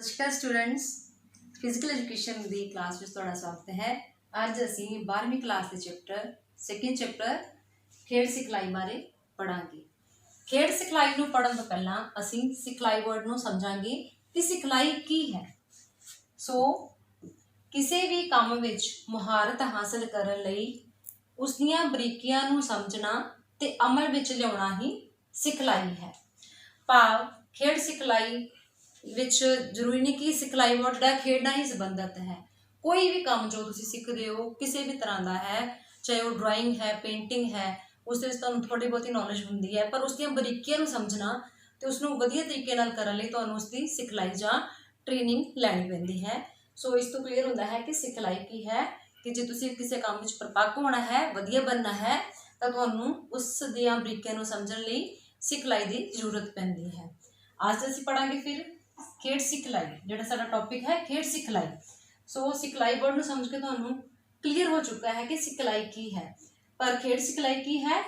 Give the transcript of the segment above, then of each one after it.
नमस्कार students, physical education दी class में तुहाडा स्वागत है। अज असी 12वीं क्लास के सैकेंड चैप्टर खेड सिखलाई बारे पढ़ांगे। खेड सिखलाई नूं पढ़न तो पहला असी सिखलाई वर्ड नूं समझांगे कि सिखलाई की है। किसी भी काम विच मुहारत हासिल करन लई उसदियां बरीकियां नूं समझना ते अमल विच लिआउणा ही सिखलाई है। भाव खेड सिखलाई विच जरूरी नहीं कि सिखलाई वर्ड खेड नाल ही संबंधित है। कोई भी काम जो तुसीं सीखदे हो किसी भी तरह का है, चाहे वो ड्राइंग है, पेंटिंग है, उस तुहानूं थोड़ी बहुती नॉलेज हुंदी है, पर उसदियां बरीकियां नूं समझना ते उसनूं वधिया तरीके नाल करन लई तुहानूं उसदी सिखलाई जां ट्रेनिंग लैनी पैंदी है। सो इस तो क्लीयर हुंदा है कि सिखलाई की है कि जे तुसीं किसी काम विच परपक्क होना है, वधिया बनना है, तां तुहानूं उस दियां बरीकियां नूं समझण लई सिखलाई की जरूरत पैंदी है। अज असीं पढ़ांगे फिर खेड सिखलाई, जिहड़ा साडा टॉपिक है खेड सिखलाई। सिखलाई वर्ड नूं समझ के तुहानूं क्लीयर हो चुका है कि सिखलाई की है, पर खेड सिखलाई की है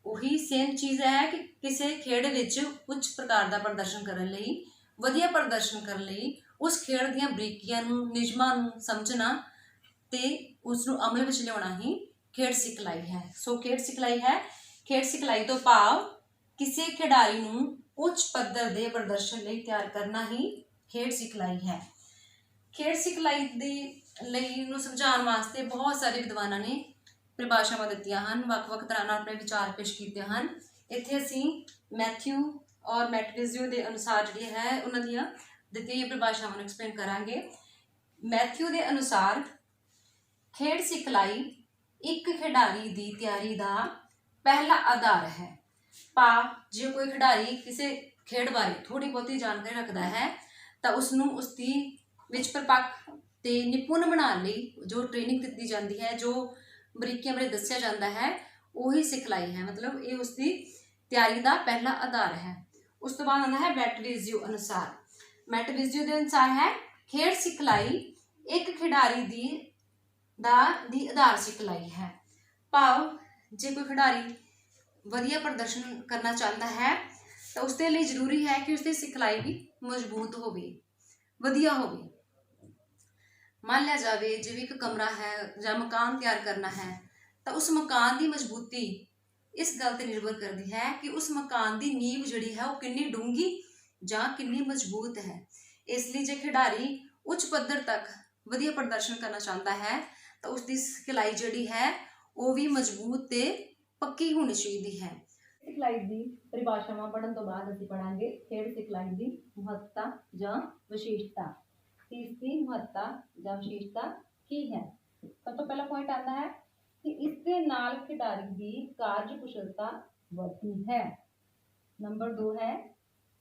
वही सेम चीज़ है कि किसी खेड विच उच्च प्रकार का प्रदर्शन करने लई, वधिया प्रदर्शन करने लई उस खेड दीयां बरीकियां नूं, नियमां नूं समझना ते उसनूं अमल विच लिआउणा ही खेड सिखलाई है। खेड सिखलाई है, खेड सिखलाई तो भाव किसी खिडारी नूं उच्च पद्धर के प्रदर्शन लई तैयार करना ही खेड सिखलाई है। खेड सिखलाई नूं समझाउण वास्ते बहुत सारे विद्वानां ने परिभाषावां दित्तियां हन, वख-वख तरह नाल अपने विचार पेश कीते हन। इत्थे असीं मैथ्यू और मैटविजियो के अनुसार जिहड़ी है उन्हां दीयां दित्तियां परिभाषावां नूं एक्सप्लेन करांगे। मैथ्यू के अनुसार खेड सिखलाई एक खिडारी की तैयारी का पहला आधार है। भाव जो कोई खिडारी किसी खेड बारे थोड़ी बहुती जानकारी रखता है तो उसनूं उसकी विच परपक्क ते निपुण बनाने लई जो ट्रेनिंग दी जाती है, जो बरीकियां बारे दस्सिया जाता है, वही सिखलाई है। मतलब ये उसकी तैयारी का पहला आधार है। उस तो बाद आता है मैटविजियो अनुसार। मैटविजियो के अनुसार है खेड सिखलाई एक खिडारी दी आधार सिखलाई है। भाव जे कोई खिडारी वधिया प्रदर्शन करना चाहता है तो उसके लिए जरूरी है कि उसकी सिखलाई भी मजबूत हो, वधिया हो। मान लिया जाए जिवें एक कमरा है या मकान तैयार करना है तो उस मकान की मजबूती इस गल पर निर्भर करती है कि उस मकान की नींव जिहड़ी है वो कितनी डूंगी या कितनी मजबूत है। इसलिए जो खिडारी उच्च पद्धर तक वधिया प्रदर्शन करना चाहता है तो उसकी सिखलाई जिहड़ी है वो भी मजबूत ते पक्की होनी चाहिए है। सिखलाई की परिभाषावां पढ़न तो बाद असीं पढ़ांगे खेड सिखलाई की महत्ता या विशेषता। कि इसकी महत्ता या विशेषता की है। सब तो पहला पॉइंट आता है कि इसके नाल खिडारी की कार्यकुशलता बढ़ती है। नंबर 2 है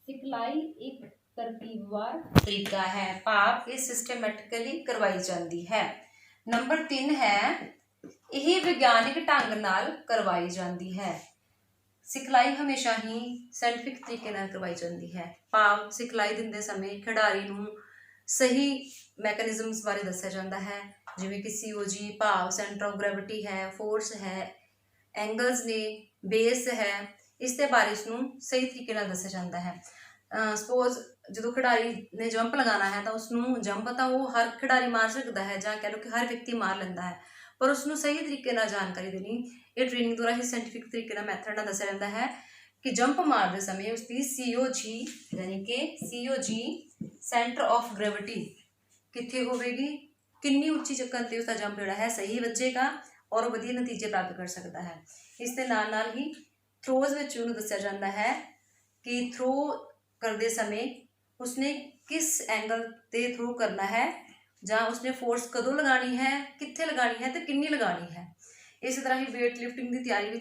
सिखलाई एक तरतीबवार तरीका है, भाव ये सिस्टमैटिकली करवाई जाती है। नंबर 3 है यह विज्ञानिक ढंग नाल करवाई जाती है। सिखलाई हमेशा ही साइंटिफिक तरीके नाल करवाई जाती है। भाव सिखलाई दिंदे समय खिडारी नूं सही मैकेनिजम्स बारे दस्सिया जाता है, जिवें कि सीओजी भाव सेंटर ऑफ ग्रेविटी है, फोर्स है, एंगल्स ने, बेस है, इसके बारे इसनूं सही तरीके नाल दस्सिया जाता है। सपोज जो खिडारी ने जंप लगाना है तो उसनूं जंप तो वो हर खिडारी मार सकता है, जां कह लो कि हर व्यक्ति मार लेंदा है, पर उसनूं सही तरीके नाल जानकारी देनी ये ट्रेनिंग द्वारा ही साइंटिफिक तरीके नाल मैथड नाल दस्सिया जाता है कि जंप मारते समय उसकी सीओजी यानी कि सीओजी सेंटर ऑफ ग्रेविटी कित्थे होवेगी, कितनी उच्ची चक्कर ते उसका जंप जिहड़ा है सही बचेगा और वधिया नतीजे प्राप्त कर सकता है। इस दे नाल नाल ही थ्रोज विच उहनूं दस्सिया जाता है कि थ्रो करते समय उसने किस एंगल ते थ्रो करना है, जां उसने फोर्स कदों लगानी है, कित्थे लगानी है तो कितनी लगानी है। इस तरह ही वेट लिफ्टिंग की तैयारी में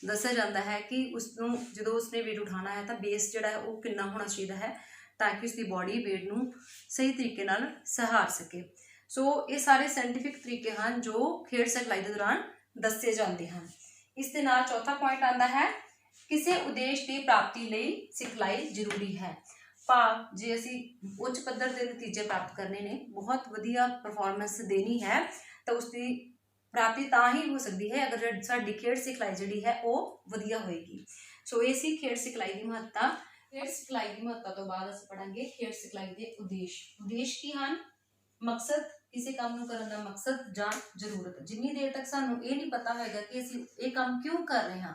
दस्सिया जाता है कि उसनूं जो उसने वेट उठाना है तो बेस जिहड़ा है वो कितना होना चाहिए है ताकि उसकी बॉडी वेट नूं सही तरीके नाल सहार सके। ये सारे साइंटिफिक तरीके हैं जो खेड सिखलाई के दौरान दस्से जाते हैं। इस दे नाल चौथा पॉइंट आता है किसी उद्देश्य की प्राप्ति लई सिखलाई जरूरी है। भाव जे असीं उच्च पद्धर के नतीजे प्राप्त करने ने, बहुत वधिया परफॉर्मेंस देनी है तो उसकी प्राप्ति तां ही हो सकती है अगर साडी खेड सिखलाई जिहड़ी है वो वधिया होएगी। ये सी खेड सिखलाई की महत्ता ਖੇਡ ਸਿਖਲਾਈ ਦੀ ਮਹੱਤਤਾ ਤੋਂ ਬਾਅਦ ਅਸੀਂ ਪੜਾਂਗੇ ਖੇਡ ਸਿਖਲਾਈ ਦੇ ਉਦੇਸ਼। ਉਦੇਸ਼ ਕੀ ਹਨ? ਮਕਸਦ, ਕਿਸੇ ਕੰਮ ਨੂੰ ਕਰਨ ਦਾ ਮਕਸਦ ਜਾਂ ਜ਼ਰੂਰਤ। ਜਿੰਨੀ ਦੇਰ ਤੱਕ ਸਾਨੂੰ ਇਹ ਨਹੀਂ ਪਤਾ ਹੋਏਗਾ ਕਿ ਅਸੀਂ ਇਹ ਕੰਮ ਕਿਉਂ ਕਰ ਰਹੇ ਹਾਂ,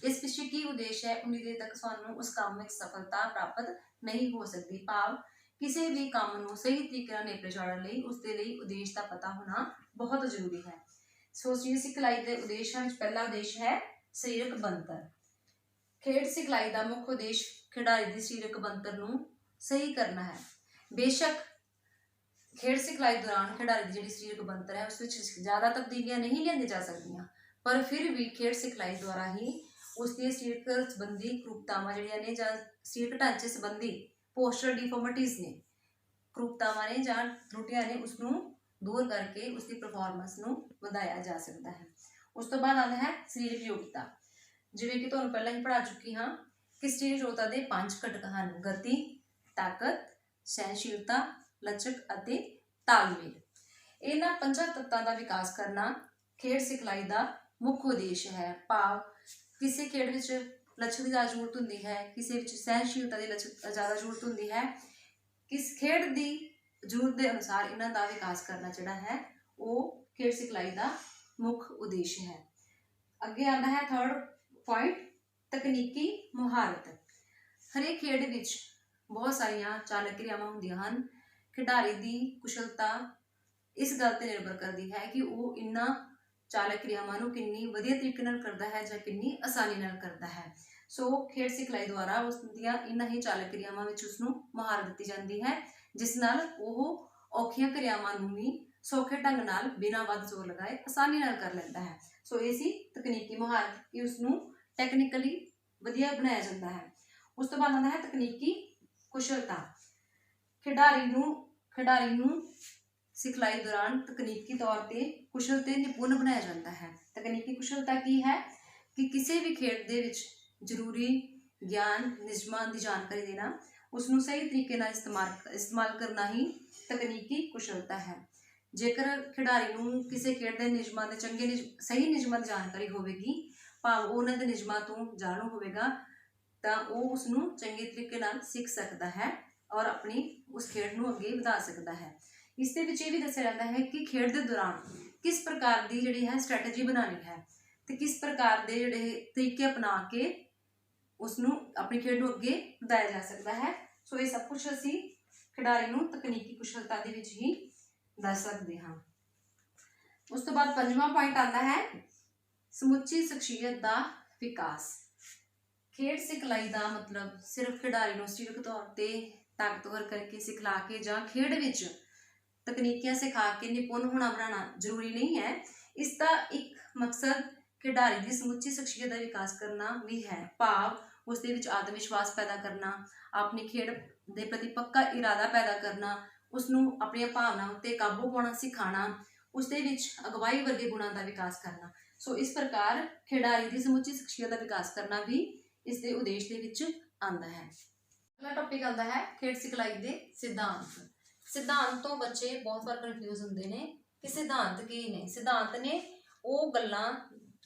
ਇਸ ਪਿੱਛੇ ਕੀ ਉਦੇਸ਼ ਹੈ, ਉਨੀ ਦੇਰ ਤੱਕ ਸਾਨੂੰ ਉਸ ਕੰਮ ਵਿੱਚ ਸਫਲਤਾ ਪ੍ਰਾਪਤ ਨਹੀਂ ਹੋ ਸਕਦੀ। ਭਾਵ ਕਿਸੇ ਵੀ ਕੰਮ ਨੂੰ ਸਹੀ ਤਰੀਕੇ ਨਾਲ ਨੇਪਰੇ ਚਾੜਨ ਲਈ ਉਸ ਦੇ ਲਈ ਉਦੇਸ਼ ਦਾ ਪਤਾ ਹੋਣਾ ਬਹੁਤ ਜ਼ਰੂਰੀ ਹੈ। ਸੋ ਸਰੀਰਕ ਸਿਖਲਾਈ ਦੇ ਉਦੇਸ਼ਾਂ ਵਿੱਚ ਪਹਿਲਾ ਉਦੇਸ਼ ਹੈ ਸਰੀਰਕ ਬਣਤਰ। ਖੇਡ ਸਿਖਲਾਈ ਦਾ ਮੁੱਖ ਉਦੇਸ਼ ਖਿਡਾਰੀ ਦੀ ਸਰੀਰਕ ਬਣਤਰ ਨੂੰ ਸਹੀ ਕਰਨਾ ਹੈ। ਬੇਸ਼ੱਕ ਖੇਡ ਸਿਖਲਾਈ ਦੌਰਾਨ ਖਿਡਾਰੀ ਦੀ ਜਿਹੜੀ ਸਰੀਰਕ ਬਣਤਰ ਹੈ ਉਸ ਵਿੱਚ ਜ਼ਿਆਦਾ ਤਬਦੀਲੀਆਂ ਨਹੀਂ ਲਿਆਂਦੀਆਂ ਜਾ ਸਕਦੀਆਂ, ਪਰ ਫਿਰ ਵੀ ਖੇਡ ਸਿਖਲਾਈ ਦੁਆਰਾ ਹੀ ਉਸ ਦੀਆਂ ਸਰੀਰਕ ਸੰਬੰਧੀ ਕਰੂਪਤਾਵਾਂ ਜਿਹੜੀਆਂ ਨੇ ਜਾਂ ਸਰੀਰਕ ਢਾਂਚੇ ਸੰਬੰਧੀ ਪੋਸਚਰ ਡਿਫਾਰਮਿਟੀਜ਼ ਨੇ, ਕਰੂਪਤਾਵਾਂ ਨੇ ਜਾਂ ਤਰੁੱਟੀਆਂ ਨੇ, ਉਸ ਨੂੰ ਦੂਰ ਕਰਕੇ ਉਸ ਦੀ ਪਰਫਾਰਮੈਂਸ ਨੂੰ ਵਧਾਇਆ ਜਾ ਸਕਦਾ ਹੈ। ਉਸ ਤੋਂ ਬਾਅਦ ਆਉਂਦਾ ਹੈ ਸਰੀਰਕ ਯੋਗਤਾ। ਜਿਵੇਂ ਕਿ ਤੁਹਾਨੂੰ ਪਹਿਲਾਂ ਹੀ ਪੜ੍ਹਾ ਚੁੱਕੀ ਹਾਂ ਕਿ ਸਰੀਰਕ ਯੋਗਤਾ ਦੇ 5 ਘਟਕ ਹਨ: ਗਤੀ, ਤਾਕਤ, ਸਹਿਣਸ਼ੀਲਤਾ, ਲਚਕ ਅਤੇ ਤਾਲਮੇਲ। ਇਹਨਾਂ 5 ਤੱਤਾਂ ਦਾ ਵਿਕਾਸ ਕਰਨਾ ਖੇਡ ਸਿਖਲਾਈ ਦਾ ਮੁੱਖ ਉਦੇਸ਼ ਹੈ। ਭਾਵ ਕਿਸੇ ਖੇਡ ਵਿੱਚ ਲਚਕ ਦੀ ਜ਼ਿਆਦਾ ਜ਼ਰੂਰਤ ਹੁੰਦੀ ਹੈ, ਕਿਸੇ ਵਿੱਚ ਸਹਿਣਸ਼ੀਲਤਾ ਦੀ ਲਚਕ ਜ਼ਿਆਦਾ ਜ਼ਰੂਰਤ ਹੁੰਦੀ ਹੈ। ਕਿਸ ਖੇਡ ਦੀ ਜ਼ਰੂਰਤ ਦੇ ਅਨੁਸਾਰ ਇਹਨਾਂ ਦਾ ਵਿਕਾਸ ਕਰਨਾ ਜਿਹੜਾ ਹੈ ਉਹ ਖੇਡ ਸਿਖਲਾਈ ਦਾ ਮੁੱਖ ਉਦੇਸ਼ ਹੈ। ਅੱਗੇ ਆਉਂਦਾ ਹੈ 3rd ਪੁਆਇੰਟ, ਤਕਨੀਕੀ ਮੁਹਾਰਤ। ਹਰੇਕ ਖੇਡ ਵਿੱਚ ਬਹੁਤ ਸਾਰੀਆਂ ਚਾਲਕ ਕਿਰਿਆਵਾਂ ਹੁੰਦੀਆਂ ਹਨ। ਖਿਡਾਰੀ ਦੀ ਕੁਸ਼ਲਤਾ ਇਸ ਗੱਲ ਤੇ ਨਿਰਭਰ ਕਰਦੀ ਹੈ ਕਿ ਉਹ ਇਹਨਾਂ ਚਾਲਕ ਕਿਰਿਆਵਾਂ ਨੂੰ ਕਿੰਨੀ ਵਧੀਆ ਤਰੀਕੇ ਨਾਲ ਕਰਦਾ ਹੈ ਜਾਂ ਕਿੰਨੀ ਆਸਾਨੀ ਨਾਲ ਕਰਦਾ ਹੈ। ਸੋ ਖੇਡ ਸਿਖਲਾਈ ਦੁਆਰਾ ਉਸ ਦੀਆਂ ਇਹਨਾਂ ਹੀ ਚਾਲਕ ਕਿਰਿਆਵਾਂ ਵਿੱਚ ਉਸਨੂੰ ਮੁਹਾਰਤ ਦਿੱਤੀ ਜਾਂਦੀ ਹੈ, ਜਿਸ ਨਾਲ ਉਹ ਔਖੀਆਂ ਕਿਰਿਆਵਾਂ ਨੂੰ ਵੀ ਸੌਖੇ ਢੰਗ ਨਾਲ ਬਿਨਾਂ ਵੱਧ ਜ਼ੋਰ ਲਗਾਏ ਆਸਾਨੀ ਨਾਲ ਕਰ ਲੈਂਦਾ ਹੈ। ਸੋ ਇਹ ਸੀ ਤਕਨੀਕੀ ਮੁਹਾਰਤ, ਕਿ ਉਸਨੂੰ ਟੈਕਨੀਕਲੀ ਵਧੀਆ ਬਣਾਇਆ ਜਾਂਦਾ ਹੈ। ਉਸ ਤੋਂ ਬਾਅਦ ਆਉਂਦਾ ਹੈ ਤਕਨੀਕੀ ਕੁਸ਼ਲਤਾ। ਖਿਡਾਰੀ ਨੂੰ ਸਿਖਲਾਈ ਦੌਰਾਨ ਤਕਨੀਕੀ ਤੌਰ ਤੇ ਕੁਸ਼ਲ ਤੇ ਨਿਪੁੰਨ ਬਣਾਇਆ ਜਾਂਦਾ ਹੈ। ਤਕਨੀਕੀ ਕੁਸ਼ਲਤਾ ਕੀ ਹੈ? ਕਿ ਕਿਸੇ ਵੀ ਖੇਡ ਦੇ ਵਿੱਚ ਜ਼ਰੂਰੀ ਗਿਆਨ, ਨਿਯਮਾਂ ਦੀ ਜਾਣਕਾਰੀ ਦੇਣਾ, ਉਸਨੂੰ ਸਹੀ ਤਰੀਕੇ ਨਾਲ ਇਸਤੇਮਾਲ ਕਰਨਾ ਹੀ ਤਕਨੀਕੀ ਕੁਸ਼ਲਤਾ ਹੈ। ਜੇਕਰ ਖਿਡਾਰੀ ਨੂੰ ਕਿਸੇ ਖੇਡ ਦੇ ਨਿਯਮਾਂ ਦੇ ਸਹੀ ਨਿਯਮਾਂ ਦੀ ਜਾਣਕਾਰੀ ਹੋਵੇਗੀ, ਭਾਵ ਉਹਨਾਂ ਦੇ ਨਿਯਮਾਂ ਤੋਂ ਜਾਣੂ ਹੋਵੇਗਾ, ਤਾਂ ਉਹ ਉਸਨੂੰ ਚੰਗੇ ਤਰੀਕੇ ਨਾਲ ਸਿੱਖ ਸਕਦਾ ਹੈ ਔਰ ਆਪਣੀ ਉਸ ਖੇਡ ਨੂੰ ਅੱਗੇ ਵਧਾ ਸਕਦਾ ਹੈ। ਇਸ ਦੇ ਵਿੱਚ ਇਹ ਵੀ ਦੱਸਿਆ ਜਾਂਦਾ ਹੈ ਕਿ ਖੇਡ ਦੇ ਦੌਰਾਨ ਕਿਸ ਪ੍ਰਕਾਰ ਦੀ ਜਿਹੜੀ ਹੈ ਸਟ੍ਰੈਟਜੀ ਬਣਾਉਣੀ ਹੈ ਤੇ ਕਿਸ ਪ੍ਰਕਾਰ ਦੇ ਜਿਹੜੇ ਤਰੀਕੇ ਅਪਣਾ ਕੇ ਉਸਨੂੰ ਆਪਣੀ ਖੇਡ ਨੂੰ ਅੱਗੇ ਵਧਾਇਆ ਜਾ ਸਕਦਾ ਹੈ। ਸੋ ਇਹ ਸਭ ਕੁਝ ਅਸੀਂ ਖਿਡਾਰੀ ਨੂੰ ਤਕਨੀਕੀ ਕੁਸ਼ਲਤਾ ਦੇ ਵਿੱਚ ਹੀ ਦੱਸ ਸਕਦੇ ਹਾਂ। ਉਸ ਤੋਂ ਬਾਅਦ 5ਵਾਂ ਪੁਆਇੰਟ ਆਉਂਦਾ ਹੈ ਸਮੁੱਚੀ ਸ਼ਖਸੀਅਤ ਦਾ ਵਿਕਾਸ। ਖੇਡ ਸਿਖਲਾਈ ਦਾ ਮਤਲਬ ਸਿਰਫ ਖਿਡਾਰੀ ਨੂੰ ਸਰੀਰਕ ਤੌਰ ਤੇ ਤਾਕਤਵਰ ਕਰਕੇ ਸਿਖਲਾ ਕੇ ਜਾਂ ਖੇਡ ਵਿੱਚ ਤਕਨੀਕਾਂ ਸਿਖਾ ਕੇ ਨਿਪੁੰਨ ਹੋਣਾ ਬਣਾਉਣਾ ਜ਼ਰੂਰੀ ਨਹੀਂ ਹੈ। ਇਸ ਦਾ ਇੱਕ ਮਕਸਦ ਖਿਡਾਰੀ ਦੀ ਸਮੁੱਚੀ ਸ਼ਖਸੀਅਤ ਦਾ ਵਿਕਾਸ ਕਰਨਾ ਵੀ ਹੈ। ਭਾਵ ਉਸ ਦੇ ਵਿੱਚ ਆਤਮ ਵਿਸ਼ਵਾਸ ਪੈਦਾ ਕਰਨਾ, ਆਪਣੀ ਖੇਡ ਦੇ ਪ੍ਰਤੀ ਪੱਕਾ ਇਰਾਦਾ ਪੈਦਾ ਕਰਨਾ, ਉਸਨੂੰ ਆਪਣੀਆਂ ਭਾਵਨਾਵਾਂ ਉੱਤੇ ਕਾਬੂ ਪਾਉਣਾ ਸਿਖਾਉਣਾ, ਉਸ ਦੇ ਵਿੱਚ ਅਗਵਾਈ ਵਰਗੇ ਗੁਣਾਂ ਦਾ ਵਿਕਾਸ ਕਰਨਾ। ਸੋ ਇਸ ਪ੍ਰਕਾਰ ਖਿਡਾਰੀ ਦੀ ਸਮੁੱਚੀ ਸ਼ਖਸੀਅਤ ਦਾ ਵਿਕਾਸ ਕਰਨਾ ਵੀ ਇਸ ਦੇ ਉਦੇਸ਼ ਦੇ ਵਿੱਚ ਆਉਂਦਾ ਹੈ। ਅਗਲਾ ਟੌਪਿਕ ਆਉਂਦਾ ਹੈ ਖੇਡ ਸਿਖਲਾਈ ਦੇ ਸਿਧਾਂਤ। ਸਿਧਾਂਤ ਤੋਂ ਬੱਚੇ ਬਹੁਤ ਵਾਰ ਕਨਫਿਊਜ਼ ਹੁੰਦੇ ਨੇ ਕਿ ਸਿਧਾਂਤ ਕੀ ਨੇ। ਸਿਧਾਂਤ ਨੇ ਉਹ ਗੱਲਾਂ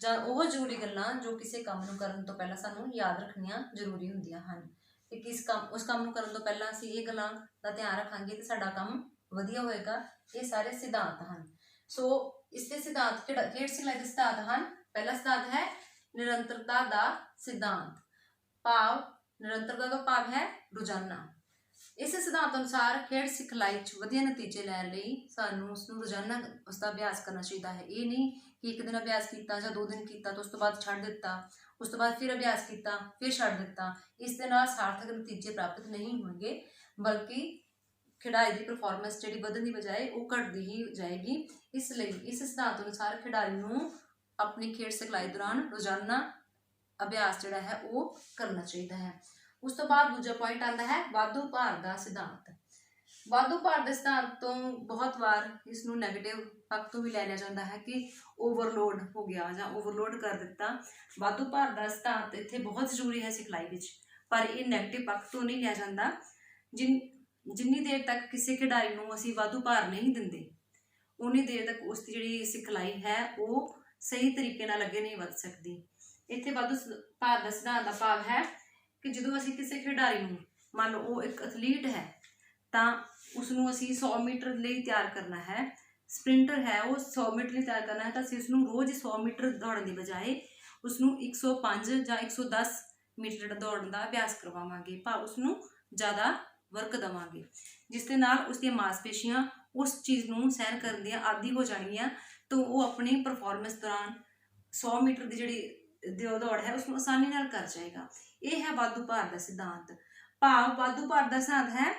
ਜਾਂ ਉਹ ਜ਼ਰੂਰੀ ਗੱਲਾਂ ਜੋ ਕਿਸੇ ਕੰਮ ਨੂੰ ਕਰਨ ਤੋਂ ਪਹਿਲਾਂ ਸਾਨੂੰ ਯਾਦ ਰੱਖਣੀਆਂ ਜ਼ਰੂਰੀ ਹੁੰਦੀਆਂ ਹਨ ਕਿ ਉਸ ਕੰਮ ਨੂੰ ਕਰਨ ਤੋਂ ਪਹਿਲਾਂ ਅਸੀਂ ਇਹ ਗੱਲਾਂ ਦਾ ਧਿਆਨ ਰੱਖਾਂਗੇ ਤੇ ਸਾਡਾ ਕੰਮ ਵਧੀਆ ਹੋਏਗਾ। ਇਹ ਸਾਰੇ ਸਿਧਾਂਤ ਹਨ। ਸੋ ਇਸ ਦੇ ਸਿਧਾਂਤ ਖੇਡ ਸਿਖਲਾਈ ਦੇ ਸਿਧਾਂਤ ਹਨ। ਪਹਿਲਾ ਸਿਧਾਂਤ ਹੈ ਨਿਰੰਤਰਤਾ ਦਾ ਸਿਧਾਂਤ। ਭਾਵ ਨਿਰੰਤਰਤਾ ਦਾ ਭਾਵ ਹੈ ਰੋਜ਼ਾਨਾ। ਇਸ ਸਿਧਾਂਤ ਅਨੁਸਾਰ ਖੇਡ ਸਿਖਲਾਈ 'ਚ ਵਧੀਆ ਨਤੀਜੇ ਲੈਣ ਲਈ ਸਾਨੂੰ ਉਸਨੂੰ ਰੋਜ਼ਾਨਾ ਉਸਦਾ ਅਭਿਆਸ ਕਰਨਾ ਚਾਹੀਦਾ ਹੈ। ਇਹ ਨਹੀਂ ਕਿ ਇੱਕ ਦਿਨ ਅਭਿਆਸ ਕੀਤਾ ਜਾਂ 2 ਦਿਨ ਕੀਤਾ ਤਾਂ ਉਸ ਤੋਂ ਬਾਅਦ ਛੱਡ ਦਿੱਤਾ, ਉਸ ਤੋਂ ਬਾਅਦ ਫਿਰ ਅਭਿਆਸ ਕੀਤਾ ਫਿਰ ਛੱਡ ਦਿੱਤਾ। ਇਸ ਦੇ ਨਾਲ ਸਾਰਥਕ ਨਤੀਜੇ ਪ੍ਰਾਪਤ ਨਹੀਂ ਹੋਣਗੇ, ਬਲਕਿ ਖਿਡਾਰੀ ਦੀ ਪਰਫਾਰਮੈਂਸ ਜਿਹੜੀ ਵਧਣ ਦੀ ਬਜਾਏ ਉਹ ਘਟਦੀ ਹੀ ਜਾਏਗੀ। ਇਸ ਲਈ ਇਸ ਸਿਧਾਂਤ ਅਨੁਸਾਰ ਖਿਡਾਰੀ ਨੂੰ ਆਪਣੀ ਖੇਡ ਸਿਖਲਾਈ ਦੌਰਾਨ ਰੋਜ਼ਾਨਾ ਅਭਿਆਸ ਜਿਹੜਾ ਹੈ ਉਹ ਕਰਨਾ ਚਾਹੀਦਾ ਹੈ। ਉਸ ਤੋਂ ਬਾਅਦ ਦੂਜਾ ਪੁਆਇੰਟ ਆਉਂਦਾ ਹੈ ਵਾਧੂ ਭਾਰ ਦਾ ਸਿਧਾਂਤ। ਵਾਧੂ ਭਾਰ ਦੇ ਸਿਧਾਂਤ ਤੋਂ ਬਹੁਤ ਵਾਰ ਇਸ ਨੂੰ ਨੈਗੇਟਿਵ ਪੱਖ ਤੋਂ ਵੀ ਲੈ ਲਿਆ ਜਾਂਦਾ ਹੈ ਕਿ ਓਵਰਲੋਡ ਹੋ ਗਿਆ ਜਾਂ ਓਵਰਲੋਡ ਕਰ ਦਿੱਤਾ। ਵਾਧੂ ਭਾਰ ਦਾ ਸਿਧਾਂਤ ਇੱਥੇ ਬਹੁਤ ਜ਼ਰੂਰੀ ਹੈ ਸਿਖਲਾਈ ਵਿੱਚ, ਪਰ ਇਹ ਨੈਗੇਟਿਵ ਪੱਖ ਤੋਂ ਨਹੀਂ ਲਿਆ ਜਾਂਦਾ। ਜਿੰਨੀ ਦੇਰ ਤੱਕ ਕਿਸੇ ਖਿਡਾਰੀ ਨੂੰ ਅਸੀਂ ਵਾਧੂ ਭਾਰ ਨਹੀਂ ਦਿੰਦੇ, ਉਨੀ ਦੇਰ ਤੱਕ ਉਸ ਦੀ ਜਿਹੜੀ ਸਿਖਲਾਈ ਹੈ ਉਹ ਸਹੀ ਤਰੀਕੇ ਨਾਲ ਅੱਗੇ ਨਹੀਂ ਵੱਧ ਸਕਦੀ। ਇੱਥੇ ਵਾਧੂ ਭਾਰ ਦਾ ਸਿਧਾਂਤ ਦਾ ਭਾਵ ਹੈ कि ਜਦੋਂ ਅਸੀਂ ਕਿਸੇ ਖਿਡਾਰੀ ਨੂੰ, ਮੰਨ ਲਓ ਉਹ ਇੱਕ ਐਥਲੀਟ ਹੈ, ਤਾਂ ਉਸਨੂੰ ਅਸੀਂ 100 ਮੀਟਰ ਲਈ ਤਿਆਰ ਕਰਨਾ ਹੈ, ਸਪ੍ਰਿੰਟਰ ਹੈ ਉਹ 100 ਮੀਟਰ ਲਈ ਤਿਆਰ ਕਰਨਾ ਹੈ, ਤਾਂ ਅਸੀਂ ਉਸਨੂੰ ਰੋਜ਼ 100 ਮੀਟਰ ਦੌੜਨ ਦੀ ਬਜਾਏ ਉਸਨੂੰ 105 ਜਾਂ 110 ਮੀਟਰ ਜਿਹੜਾ ਦੌੜਨ ਦਾ ਅਭਿਆਸ ਕਰਵਾਵਾਂਗੇ, ਭਾਵ ਉਸਨੂੰ ਜ਼ਿਆਦਾ ਵਰਕ ਦੇਵਾਂਗੇ, ਜਿਸ ਦੇ ਨਾਲ ਉਸਦੀਆਂ ਮਾਸਪੇਸ਼ੀਆਂ ਉਸ ਚੀਜ਼ ਨੂੰ ਸਹਿਣ ਕਰਨ ਦੀਆਂ ਆਦੀ ਹੋ ਜਾਣਗੀਆਂ, ਤਾਂ ਉਹ ਆਪਣੀ ਪਰਫਾਰਮੈਂਸ ਦੌਰਾਨ 100 ਮੀਟਰ ਦੀ ਜਿਹੜੀ ਦੌੜ ਹੈ ਉਸਨੂੰ ਆਸਾਨੀ ਨਾਲ ਕਰ ਜਾਏਗਾ। ਇਹ ਹੈ ਵਾਧੂ ਭਾਰ ਦਾ ਸਿਧਾਂਤ। ਭਾਵ ਵਾਧੂ ਭਾਰ ਦਾ ਸਿਧਾਂਤ ਹੈ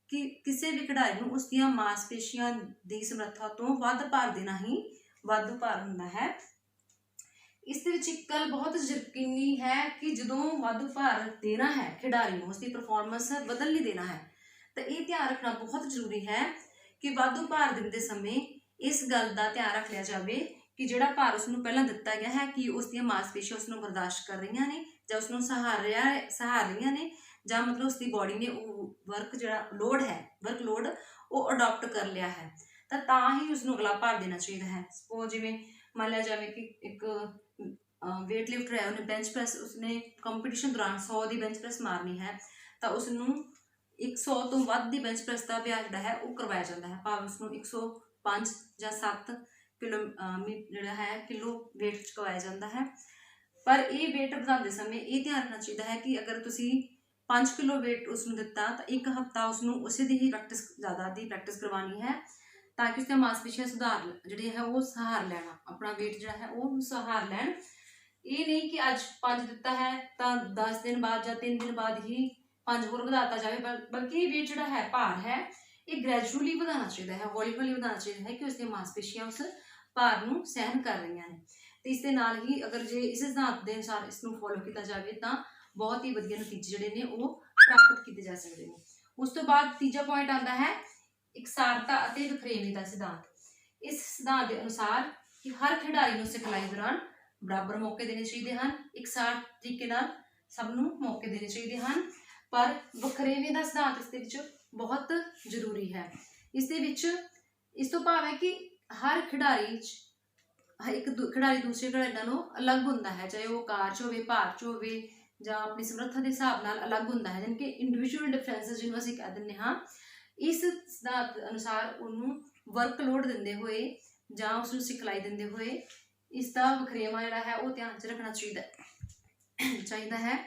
ਕਿ ਕਿਸੇ ਵੀ ਖਿਡਾਰੀ ਨੂੰ ਉਸਦੀਆਂ ਮਾਸਪੇਸ਼ੀਆਂ ਦੀ ਸਮਰੱਥਾ ਤੋਂ ਵੱਧ ਭਾਰ ਦੇਣਾ ਹੀ ਵਾਧੂ ਭਾਰ ਹੁੰਦਾ ਹੈ। ਇਸ ਦੇ ਵਿੱਚ ਇੱਕ ਗੱਲ ਬਹੁਤ ਯਕੀਨੀ ਹੈ ਕਿ ਜਦੋਂ ਵਾਧੂ ਭਾਰ ਦੇਣਾ ਹੈ ਖਿਡਾਰੀ ਨੂੰ, ਉਸਦੀ ਪਰਫਾਰਮੈਂਸ ਬਦਲ ਨਹੀਂ ਦੇਣਾ ਹੈ, ਤਾਂ ਇਹ ਧਿਆਨ ਰੱਖਣਾ ਬਹੁਤ ਜ਼ਰੂਰੀ ਹੈ ਕਿ ਵਾਧੂ ਭਾਰ ਦਿੰਦੇ ਸਮੇਂ ਇਸ ਗੱਲ ਦਾ ਧਿਆਨ ਰੱਖ ਲਿਆ ਜਾਵੇ ਕਿ ਜਿਹੜਾ ਭਾਰ ਉਸਨੂੰ ਪਹਿਲਾਂ ਦਿੱਤਾ ਗਿਆ ਹੈ ਕਿ ਉਸਦੀਆਂ ਮਾਸਪੇਸ਼ੀਆਂ ਉਸਨੂੰ ਬਰਦਾਸ਼ਤ ਕਰ ਰਹੀਆਂ ਨੇ ਜਾਂ ਉਸਨੂੰ ਸਹਾਰ ਰਹੀਆਂ ਨੇ, ਜਾਂ ਮਤਲਬ ਉਸਦੀ ਬੋਡੀ ਨੇ ਉਹ ਵਰਕ ਜਿਹੜਾ ਲੋਡ ਹੈ, ਵਰਕ ਲੋਡ ਉਹ ਅਡਾਪਟ ਕਰ ਲਿਆ ਹੈ, ਤਾਂ ਹੀ ਉਸਨੂੰ ਅਗਲਾ ਭਾਰ ਦੇਣਾ ਚਾਹੀਦਾ ਹੈ। ਸਪੋਜ਼ ਜਿਵੇਂ ਮੰਨ ਲਿਆ ਜਾਵੇ ਕਿ ਇੱਕ ਵੇਟ ਲਿਫਟਰ ਹੈ, ਉਹਨੇ ਬੈਂਚ ਪ੍ਰੈਸ, ਉਸਨੇ ਕੰਪੀਟੀਸ਼ਨ ਦੌਰਾਨ 100 ਦੀ ਬੈਂਚ ਪ੍ਰੈਸ ਮਾਰਨੀ ਹੈ, ਤਾਂ ਉਸਨੂੰ 100 ਤੋਂ ਵੱਧ ਦੀ ਬੈਂਚ ਪ੍ਰੈਸ ਦਾ ਅਭਿਆਸ ਜਿਹੜਾ ਹੈ ਉਹ ਕਰਵਾਇਆ ਜਾਂਦਾ ਹੈ, ਭਾਵੇਂ ਉਸਨੂੰ 105 ਜਾਂ 7 ਕਿਲੋ ਜਿਹੜਾ ਹੈ ਕਿਲੋ ਵੇਟ ਚੁਕਵਾਇਆ ਜਾਂਦਾ ਹੈ। ਪਰ ਇਹ ਵੇਟ ਵਧਾਉਂਦੇ ਸਮੇਂ ਇਹ ਧਿਆਨ ਰੱਖਣਾ ਚਾਹੀਦਾ ਹੈ ਕਿ ਅਗਰ ਤੁਸੀਂ 5 ਕਿਲੋ ਵੇਟ ਉਸਨੂੰ ਦਿੱਤਾ ਤਾਂ ਇੱਕ ਹਫ਼ਤਾ ਉਸਨੂੰ ਉਸੇ ਦੀ ਹੀ ਜ਼ਿਆਦਾ ਦੀ ਪ੍ਰੈਕਟਿਸ ਕਰਵਾਉਣੀ ਹੈ, ਤਾਂ ਕਿ ਉਸਦੀਆਂ ਮਾਸਪੇਸ਼ੀਆਂ ਸੁਧਾਰ ਜਿਹੜੇ ਹੈ ਉਹ ਸਹਾਰ ਲੈਣਾ, ਆਪਣਾ ਵੇਟ ਜਿਹੜਾ ਹੈ ਉਹ ਸਹਾਰ ਲੈਣ। ਇਹ ਨਹੀਂ ਕਿ ਅੱਜ 5 ਦਿੱਤਾ ਹੈ ਤਾਂ 10 ਦਿਨ ਬਾਅਦ ਜਾਂ 3 ਦਿਨ ਬਾਅਦ ਹੀ 5 ਹੋਰ ਵਧਾਤਾ ਜਾਵੇ, ਬਲਕਿ ਇਹ ਵੇਟ ਜਿਹੜਾ ਹੈ, ਭਾਰ ਹੈ, ਇਹ ਗ੍ਰੈਜੂਅਲੀ ਵਧਾਉਣਾ ਚਾਹੀਦਾ ਹੈ, ਹੌਲੀ ਹੌਲੀ ਵਧਾਉਣਾ ਚਾਹੀਦਾ ਹੈ ਕਿ ਉਸਦੀਆਂ ਮਾਸਪੇਸ਼ੀਆਂ ਉਸ ਭਾਰ ਨੂੰ ਸਹਿਣ ਕਰ ਰਹੀਆਂ ਨੇ। ਤੇ ਇਸ ਦੇ ਨਾਲ ਹੀ ਅਗਰ ਜੇ ਇਸ ਸਿਧਾਂਤ ਦੇ ਅਨੁਸਾਰ ਇਸ ਨੂੰ ਫੋਲੋ ਕੀਤਾ ਜਾਵੇ ਤਾਂ ਬਹੁਤ ਹੀ ਵਧੀਆ ਨਤੀਜੇ ਜਿਹੜੇ ਨੇ ਉਹ ਪ੍ਰਾਪਤ ਕੀਤੇ ਜਾ ਸਕਦੇ ਨੇ। ਉਸ ਤੋਂ ਬਾਅਦ ਤੀਜਾ ਪੁਆਇੰਟ ਆਉਂਦਾ ਹੈ ਇਕਸਾਰਤਾ ਅਤੇ ਵਖਰੇਵੇਂ ਦਾ ਸਿਧਾਂਤ। ਇਸ ਸਿਧਾਂਤ ਦੇ ਅਨੁਸਾਰ ਕਿ ਹਰ ਖਿਡਾਰੀ ਨੂੰ ਸਿਖਲਾਈ ਦੌਰਾਨ ਬਰਾਬਰ ਮੌਕੇ ਦੇਣੇ ਚਾਹੀਦੇ ਹਨ, ਇਕਸਾਰ ਤਰੀਕੇ ਨਾਲ ਸਭ ਨੂੰ ਮੌਕੇ ਦੇਣੇ ਚਾਹੀਦੇ ਹਨ, ਪਰ ਵਖਰੇਵੇਂ ਦਾ ਸਿਧਾਂਤ ਇਸ ਦੇ ਵਿੱਚ ਬਹੁਤ ਜ਼ਰੂਰੀ ਹੈ। ਇਸ ਦੇ ਵਿੱਚ ਇਸ ਤੋਂ ਭਾਵ ਹੈ ਕਿ ਹਰ ਖਿਡਾਰੀ 'ਚ ਇੱਕ ਖਿਡਾਰੀ ਦੂਸਰੇ ਖਿਡਾਰੀ ਨਾਲੋਂ ਅਲੱਗ ਹੁੰਦਾ ਹੈ, ਚਾਹੇ ਉਹ ਕਾਰ 'ਚ ਹੋਵੇ, ਭਾਰ 'ਚ ਹੋਵੇ ਜਾਂ ਆਪਣੀ ਸਮਰੱਥਾ ਦੇ ਹਿਸਾਬ ਨਾਲ ਅਲੱਗ ਹੁੰਦਾ ਹੈ, ਜਾਣੀ ਕਿ ਇੰਡੀਵਿਜੂਅਲ ਡਿਫਰੈਂਸਿਸ ਜਿਹਨੂੰ ਅਸੀਂ ਕਹਿ ਦਿੰਦੇ ਹਾਂ। ਇਸ ਸਿਧਾਂਤ ਅਨੁਸਾਰ ਉਹਨੂੰ ਵਰਕਲੋਡ ਦਿੰਦੇ ਹੋਏ ਜਾਂ ਉਸਨੂੰ ਸਿਖਲਾਈ ਦਿੰਦੇ ਹੋਏ ਇਸ ਦਾ ਵਖਰੇਵਾਂ ਜਿਹੜਾ ਹੈ ਉਹ ਧਿਆਨ 'ਚ ਰੱਖਣਾ ਚਾਹੀਦਾ ਹੈ।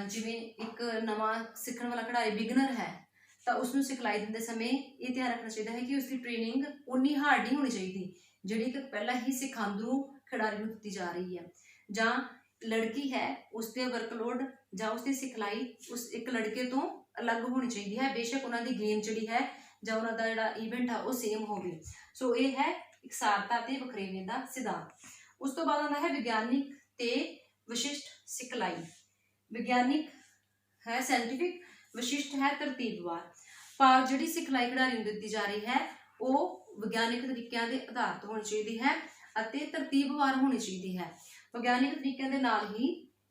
ਜਿਵੇਂ ਇੱਕ ਨਵਾਂ ਸਿੱਖਣ ਵਾਲਾ ਖਿਡਾਰੀ ਬਿਗਨਰ ਹੈ ਤਾਂ ਉਸਨੂੰ ਸਿਖਲਾਈ ਦਿੰਦੇ ਸਮੇਂ ਇਹ ਧਿਆਨ ਰੱਖਣਾ ਚਾਹੀਦਾ ਹੈ ਕਿ ਉਸਦੀ ਟ੍ਰੇਨਿੰਗ ਉਨੀ ਹਾਰਡ ਨਹੀਂ ਹੋਣੀ ਚਾਹੀਦੀ ਜਿਹੜੀ ਕਿ ਪਹਿਲਾਂ ਹੀ ਸਿਖਾਂਦਰੂ ਖਿਡਾਰੀ ਨੂੰ ਦਿੱਤੀ ਜਾ ਰਹੀ ਹੈ, ਜਾਂ ਲੜਕੀ ਹੈ ਉਸਦੇ ਵਰਕਲੋਡ ਜਾਂ ਉਸਦੀ ਸਿਖਲਾਈ ਉਸ ਇੱਕ ਲੜਕੇ ਤੋਂ ਅਲੱਗ ਹੋਣੀ ਚਾਹੀਦੀ ਹੈ, ਬੇਸ਼ੱਕ ਉਹਨਾਂ ਦੀ ਗੇਮ ਜਿਹੜੀ ਹੈ ਜਾਂ ਉਹਨਾਂ ਦਾ ਜਿਹੜਾ ਈਵੈਂਟ ਹੈ ਉਹ ਸੇਮ ਹੋਵੇ। ਸੋ ਇਹ ਹੈ ਇਕਸਾਰਤਾ ਤੇ ਵਖਰੇਵੇਂ ਦਾ ਸਿਧਾਂਤ। ਉਸ ਤੋਂ ਬਾਅਦ ਆਉਂਦਾ ਹੈ ਵਿਗਿਆਨਿਕ ਤੇ ਵਿਸ਼ਿਸ਼ਟ ਸਿਖਲਾਈ। ਵਿਗਿਆਨਿਕ ਹੈ ਸਾਇੰਟੀਫਿਕ, ਵਿਸ਼ਿਸ਼ਟ ਹੈ ਤਰਤੀਬਵਾਰ। ਭਾਵ ਜਿਹੜੀ ਸਿਖਲਾਈ ਖਿਡਾਰੀ ਨੂੰ ਦਿੱਤੀ ਜਾ ਰਹੀ ਹੈ ਉਹ ਵਿਗਿਆਨਿਕ ਤਰੀਕਿਆਂ ਦੇ ਆਧਾਰ ਤੇ ਹੋਣੀ ਚਾਹੀਦੀ ਹੈ ਅਤੇ ਤਰਤੀਬਵਾਰ ਹੋਣੀ ਚਾਹੀਦੀ ਹੈ। ਵਿਗਿਆਨਿਕ ਤਰੀਕਿਆਂ ਦੇ ਨਾਲ ਹੀ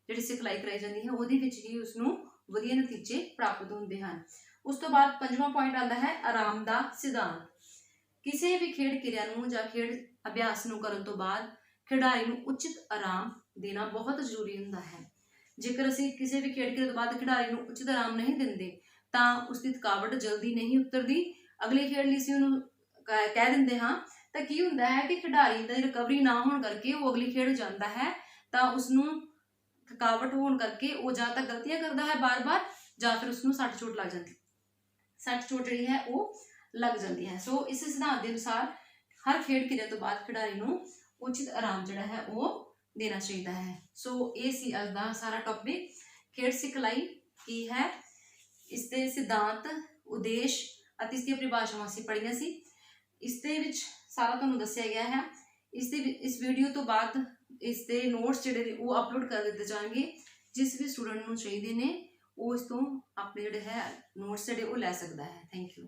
ਜਿਹੜੀ ਸਿਖਲਾਈ ਕਰਾਈ ਜਾਂਦੀ ਹੈ ਉਹਦੇ ਵਿੱਚ ਹੀ ਉਸਨੂੰ ਵਧੀਆ ਨਤੀਜੇ ਪ੍ਰਾਪਤ ਹੁੰਦੇ ਹਨ। ਉਸ ਤੋਂ ਬਾਅਦ ਪੰਜਵਾਂ ਪੁਆਇੰਟ ਆਉਂਦਾ ਹੈ ਆਰਾਮ ਦਾ ਸਿਧਾਂਤ। ਕਿਸੇ ਵੀ ਖੇਡ ਕਿਰਿਆ ਨੂੰ ਜਾਂ ਖੇਡ ਅਭਿਆਸ ਨੂੰ ਕਰਨ ਤੋਂ ਬਾਅਦ ਖਿਡਾਰੀ ਨੂੰ ਉਚਿਤ ਆਰਾਮ ਦੇਣਾ ਬਹੁਤ ਜ਼ਰੂਰੀ ਹੁੰਦਾ ਹੈ। ਜੇਕਰ ਅਸੀਂ ਕਿਸੇ ਵੀ ਖੇਡ ਕਿਰਿਆ ਤੋਂ ਬਾਅਦ ਖਿਡਾਰੀ ਨੂੰ ਉਚਿਤ ਆਰਾਮ ਨਹੀਂ ਦਿੰਦੇ ਤਾਂ ਉਸਦੀ ਥਕਾਵਟ ਜਲਦੀ ਨਹੀਂ ਉਤਰਦੀ, ਅਗਲੀ ਖੇਡ ਲਈ ਅਸੀਂ ਉਹਨੂੰ ਕਹਿ ਦਿੰਦੇ ਹਾਂ, ਤਾਂ ਕੀ ਹੁੰਦਾ ਹੈ ਕਿ ਖਿਡਾਰੀ ਦੀ ਰਿਕਵਰੀ ਨਾ ਹੋਣ ਕਰਕੇ ਉਹ ਅਗਲੀ ਖੇਡ ਜਾਂਦਾ ਹੈ ਤਾਂ ਉਸਨੂੰ ਥਕਾਵਟ ਹੋਣ ਕਰਕੇ ਉਹ ਜਾਂ ਤਾਂ ਗਲਤੀਆਂ ਕਰਦਾ ਹੈ ਬਾਰ-ਬਾਰ ਜਾਂ ਫਿਰ ਉਸਨੂੰ ਸੱਟ ਚੋਟ ਲੱਗ ਜਾਂਦੀ, ਸੱਟ ਚੋਟ ਜਿਹੜੀ ਹੈ ਉਹ ਲੱਗ ਜਾਂਦੀ ਹੈ। ਸੋ ਇਸ ਸਿਧਾਂਤ ਦੇ ਅਨੁਸਾਰ ਹਰ ਖੇਡ ਕਿਰਿਆ ਤੋਂ ਬਾਅਦ ਖਿਡਾਰੀ ਨੂੰ ਉਚਿਤ ਆਰਾਮ ਜਿਹੜਾ ਹੈ ਉਹ ਦੇਣਾ ਚਾਹੀਦਾ ਹੈ। ਸੋ ਇਹ ਸੀ ਅੱਜ ਦਾ ਸਾਰਾ ਟੌਪਿਕ। ਖੇਡ ਸਿਖਲਾਈ ਕੀ ਹੈ, ਇਸ ਦੇ ਸਿਧਾਂਤ, ਉਦੇਸ਼ ਅਤੇ ਇਸ ਦੀਆਂ ਪਰਿਭਾਸ਼ਾਵਾਂ ਅਸੀਂ ਪੜ੍ਹੀਆਂ ਸੀ। ਇਸ ਦੇ ਵਿੱਚ ਸਾਰਾ ਤੁਹਾਨੂੰ ਦੱਸਿਆ ਗਿਆ ਹੈ। ਇਸ ਵੀਡੀਓ ਤੋਂ ਬਾਅਦ ਇਸ ਦੇ ਨੋਟਸ ਜਿਹੜੇ ਨੇ ਉਹ ਅਪਲੋਡ ਕਰ ਦਿੱਤੇ ਜਾਣਗੇ। ਜਿਸ ਵੀ ਸਟੂਡੈਂਟ ਨੂੰ ਚਾਹੀਦੇ ਨੇ ਉਹ ਇਸ ਤੋਂ ਆਪਣੇ ਜਿਹੜੇ ਹੈ ਨੋਟਸ ਜਿਹੜੇ ਉਹ ਲੈ ਸਕਦਾ ਹੈ। Thank you.